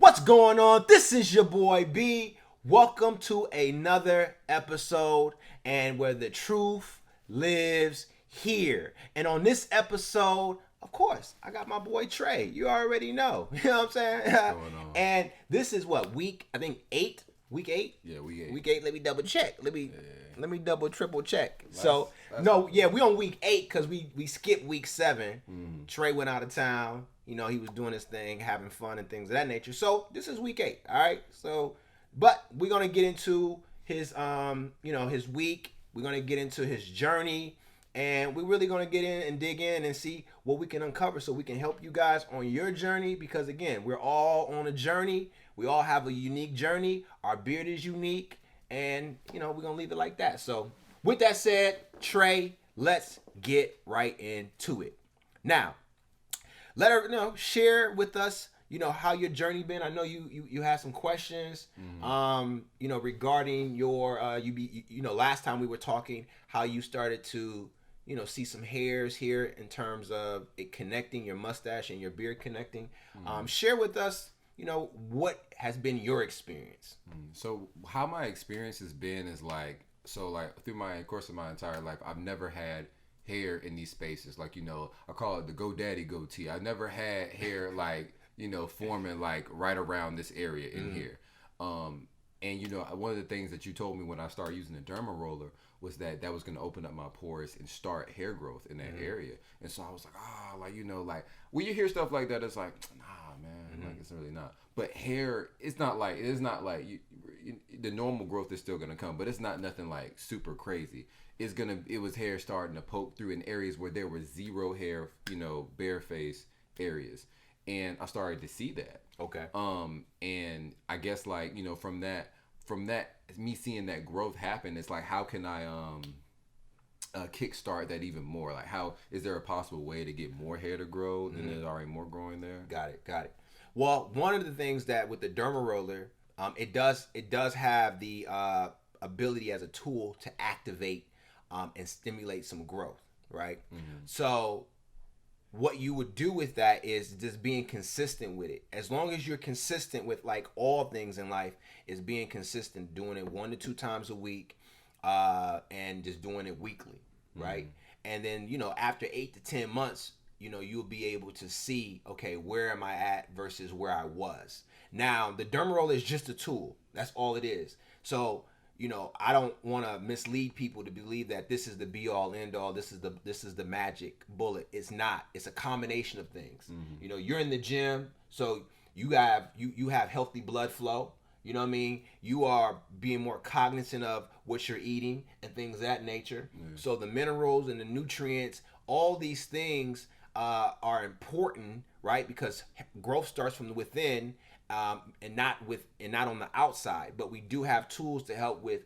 What's going on? This is your boy B. Welcome to another episode and where the truth lives here. And on this episode, of course, I got my boy Trey. You already know. You know what I'm saying? What's going on? And this is what, I think 8? Week 8? Yeah, week 8. Week 8, let me double check. Let me double triple check. Last We on week 8 because we skipped week 7. Trey went out of town. You know, he was doing his thing, having fun and things of that nature. So this is week 8, all right? So, but we're gonna get into his his week. We're gonna get into his journey, and we're really gonna get in and dig in and see what we can uncover so we can help you guys on your journey. Because again, we're all on a journey. We all have a unique journey. Our beard is unique, and we're gonna leave it like that. So, with that said, Trey, let's get right into it. Now, let her share with us, how your journey been. I know you had some questions, regarding your last time we were talking, how you started to, see some hairs here in terms of it connecting, your mustache and your beard connecting. Share with us, what has been your experience. So how my experience has been is through my course of my entire life, I've never had hair in these spaces. I call it the GoDaddy goatee. I never had hair forming right around this area in here. And one of the things that you told me when I started using the derma roller was that was going to open up my pores and start hair growth in that area. And so I was like, when you hear stuff like that, it's like, nah, man, it's really not. But hair, it's not like the normal growth is still going to come, but it's not nothing super crazy. It was hair starting to poke through in areas where there was zero hair, bare face areas. And I started to see that. Okay. And I guess from that, me seeing that growth happen, it's how can I kickstart that even more? How is there a possible way to get more hair to grow and there's already more growing there? Got it. Well, one of the things that with the derma roller, it does have the ability as a tool to activate and stimulate some growth, right? So what you would do with that is just being consistent with it. As long as you're consistent with all things in life, is being consistent, doing it 1 to 2 times a week, and just doing it weekly, right? And then after 8 to 10 months, you'll be able to see, okay, where am I at versus where I was. Now the derma roller is just a tool. That's all it is. So I don't want to mislead people to believe that this is the be all end all. This is the magic bullet. It's not. It's a combination of things. You're in the gym, so you have healthy blood flow. You know what I mean? You are being more cognizant of what you're eating and things of that nature. So the minerals and the nutrients, all these things are important, right? Because growth starts from within. And not on the outside, but we do have tools to help with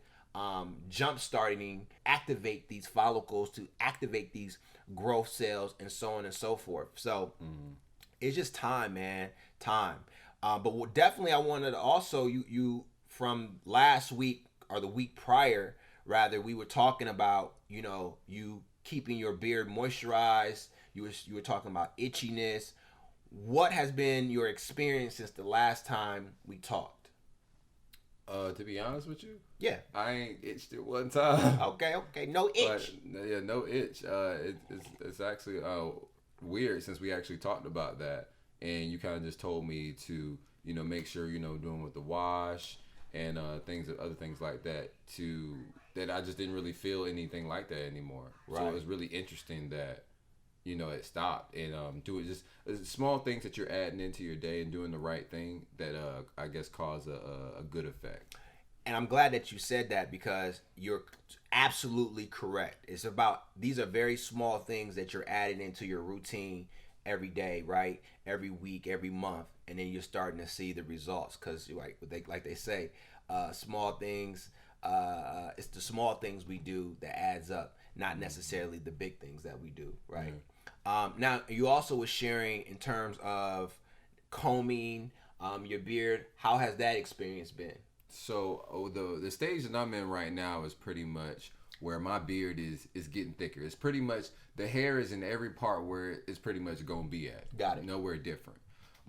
jump starting, activate these follicles, to activate these growth cells, and so on and so forth. So it's just time, man, time. But definitely, I wanted to also you from last week or the week prior, rather, we were talking about you keeping your beard moisturized. You were talking about itchiness. What has been your experience since the last time we talked? To be honest with you, yeah, I ain't itched it one time. Okay, no itch. But, no itch. It's actually weird since we actually talked about that, and you kind of just told me to make sure doing with the wash and other things like that that I just didn't really feel anything like that anymore. Right. So it was really interesting that it stopped, and do it just small things that you're adding into your day and doing the right thing that I guess cause a good effect. And I'm glad that you said that, because you're absolutely correct. It's about, these are very small things that you're adding into your routine every day, right? Every week, every month, and then you're starting to see the results, because like they say, small things, it's the small things we do that adds up, not necessarily the big things that we do, right? Now, you also was sharing in terms of combing your beard. How has that experience been? So the stage that I'm in right now is pretty much where my beard is getting thicker. It's pretty much, the hair is in every part where it's pretty much going to be at. Got it. Nowhere different.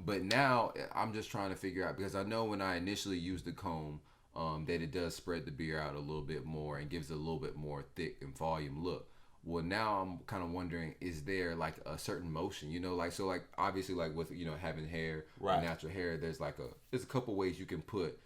But now I'm just trying to figure out, because I know when I initially used the comb, that it does spread the beard out a little bit more and gives it a little bit more thick and volume look. Well, now I'm kind of wondering, is there like a certain motion, like, so like obviously like with, having hair, Right. natural hair, there's a couple ways you can put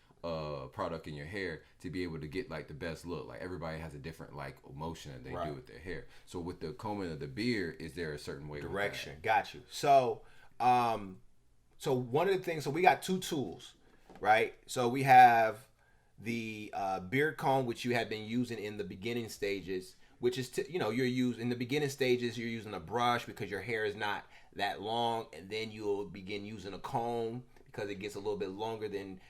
product in your hair to be able to get like the best look. Like everybody has a different like motion that they Right. do with their hair. So with the combing of the beard, is there a certain way? Direction. Got you. So, so one of the things, so we got two tools, right? So we have the beard comb, which you had been using in the beginning stages, which is, you're using in the beginning stages, you're using a brush because your hair is not that long, and then you'll begin using a comb because it gets a little bit longer than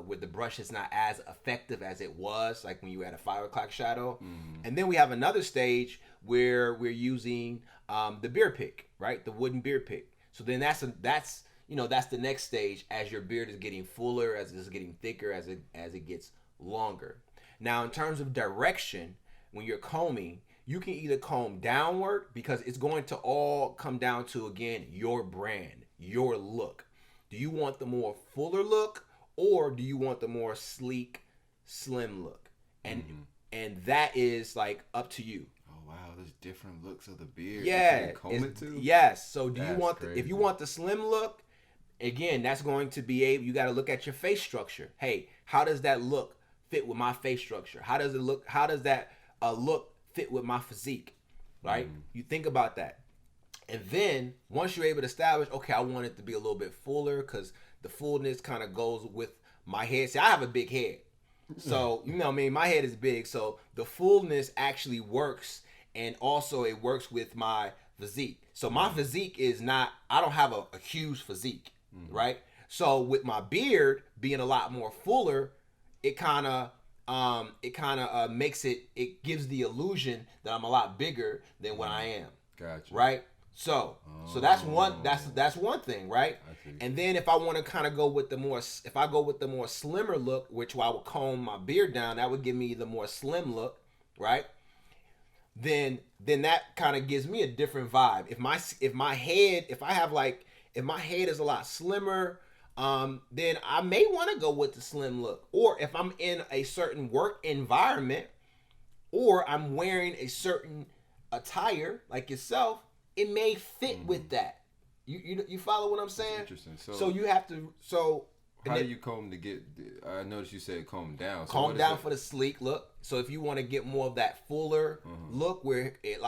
with the brush. It's not as effective as it was like when you had a 5 o'clock shadow. And then we have another stage where we're using the beard pick, right? The wooden beard pick. So then that's the next stage as your beard is getting fuller, as it's getting thicker, as it gets longer. Now, in terms of direction, when you're combing, you can either comb downward, because it's going to all come down to, again, your brand, your look. Do you want the more fuller look, or do you want the more sleek, slim look? And that is like up to you. Oh wow, there's different looks of the beard. Yeah, comb it too. Yes. So do That's you want crazy. if you want the slim look? Again, that's going to be you got to look at your face structure. Hey, how does that look fit with my face structure? How does it look? How does that look fit with my physique? Right? You think about that. And then once you're able to establish, okay, I want it to be a little bit fuller because the fullness kind of goes with my head. See, I have a big head. So, my head is big. So the fullness actually works. And also it works with my physique. So my physique is not, I don't have a huge physique, right? So with my beard being a lot more fuller, it kind of makes it gives the illusion that I'm a lot bigger than what I am. Gotcha. Right? So that's one thing, right? I see. And then if I want to kind of go with the more slimmer look, which I would comb my beard down, that would give me the more slim look, right? Then that kind of gives me a different vibe. If my head is a lot slimmer, then I may want to go with the slim look. Or if I'm in a certain work environment, or I'm wearing a certain attire like yourself, it may fit with that. You follow what I'm saying? That's interesting. So you have to. So how do you comb to get? I noticed you said comb down. So comb down for the sleek look. So if you want to get more of that fuller look, where it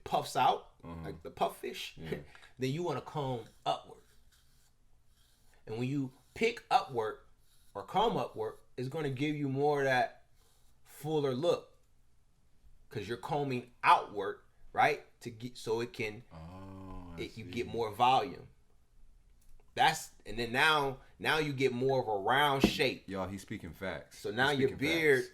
puffs out like the puffish, then you want to comb upward. And when you pick upward or comb upward, it's going to give you more of that fuller look because you're combing outward, right? To get so it can you get more volume. And then now you get more of a round shape. Y'all, he's speaking facts. So now your beard,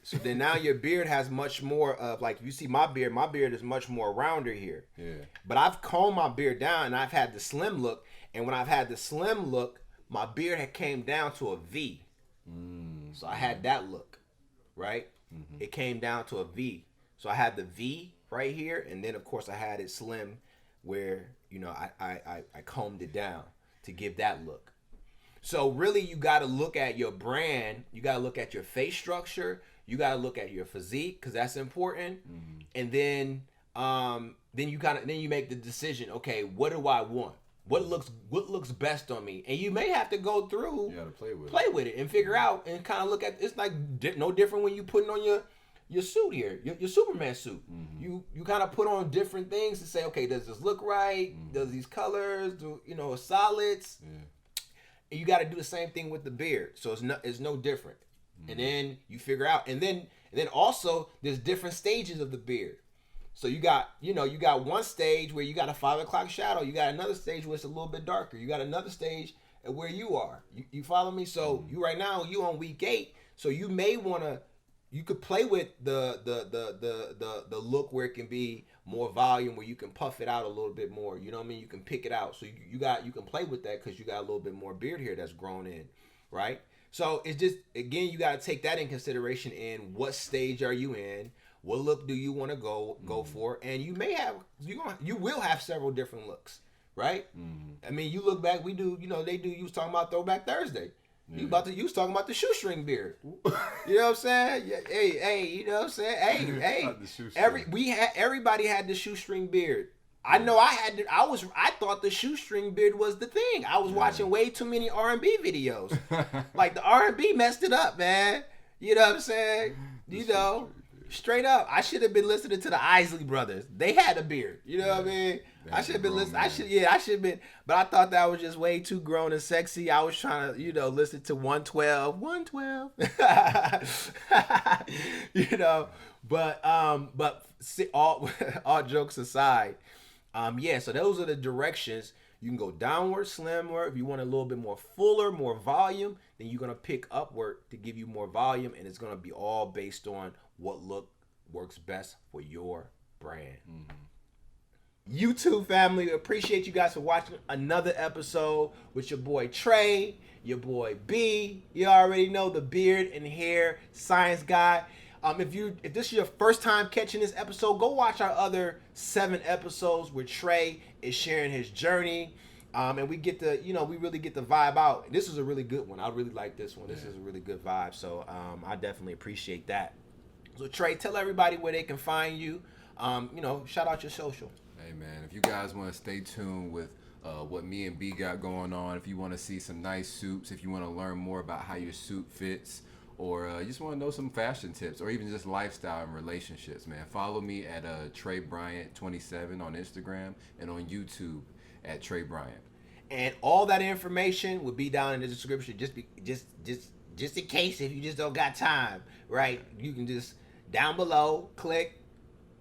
your beard has much more of, like, you see my beard is much more rounder here. Yeah. But I've combed my beard down and I've had the slim look, and when I've had the slim look, my beard had came down to a V. So I had that look, right? It came down to a V. So I had the V right here, and then of course I had it slim where, I combed it down to give that look. So really you got to look at your brand, you got to look at your face structure, you got to look at your physique because that's important. And then you make the decision, okay, what do I want? What looks best on me? And you may have to go through, you got to play with it and figure out and kind of look at, it's like no different when you putting on your suit here, your Superman suit. You kind of put on different things to say, okay, does this look right? Does these colors, solids? Yeah. And you got to do the same thing with the beard. So it's no different. And then you figure out, and then also there's different stages of the beard. So you got one stage where you got a 5 o'clock shadow. You got another stage where it's a little bit darker. You got another stage where you are. You follow me? So you right now you on week 8. So you may want to. You could play with the look where it can be more volume, where you can puff it out a little bit more. You know what I mean? You can pick it out. So you can play with that because you got a little bit more beard hair that's grown in, right? So it's just, again, you got to take that in consideration. In what stage are you in? What look do you want to go for? And you will have several different looks, right? I mean, you look back, we do, they do. You was talking about Throwback Thursday. You was talking about the shoestring beard. You know what I'm saying? Yeah, hey, you know what I'm saying? Hey, everybody had the shoestring beard. I know I thought the shoestring beard was the thing. I was watching way too many R&B videos. Like the R&B messed it up, man. You know what I'm saying? Straight up. I should have been listening to the Isley Brothers. They had a beard. You know what I mean? I should have been listening. I should have been. But I thought that was just way too grown and sexy. I was trying to, listen to 112. 112. But all jokes aside, so those are the directions. You can go downward, slimmer. If you want a little bit more fuller, more volume, then you're going to pick upward to give you more volume. And it's going to be all based on what look works best for your brand. YouTube family, appreciate you guys for watching another episode with your boy Trey, your boy B. You already know, the beard and hair science guy. If this is your first time catching this episode, go watch our other 7 episodes where Trey is sharing his journey. And we get we really get the vibe out. This is a really good one. I really like this one. This is a really good vibe. So I definitely appreciate that. So Trey, tell everybody where they can find you. Shout out your social. Hey man, if you guys want to stay tuned with what me and B got going on, if you want to see some nice suits, if you want to learn more about how your suit fits, or you just want to know some fashion tips, or even just lifestyle and relationships, man, follow me at Trey Bryant 27 on Instagram and on YouTube at Trey Bryant. And all that information will be down in the description, just in case if you just don't got time, right? You can just down below click,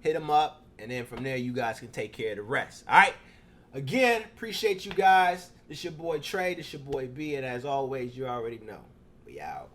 hit them up. And then from there, you guys can take care of the rest. All right? Again, appreciate you guys. This your boy Trey. This your boy B. And as always, you already know. We out.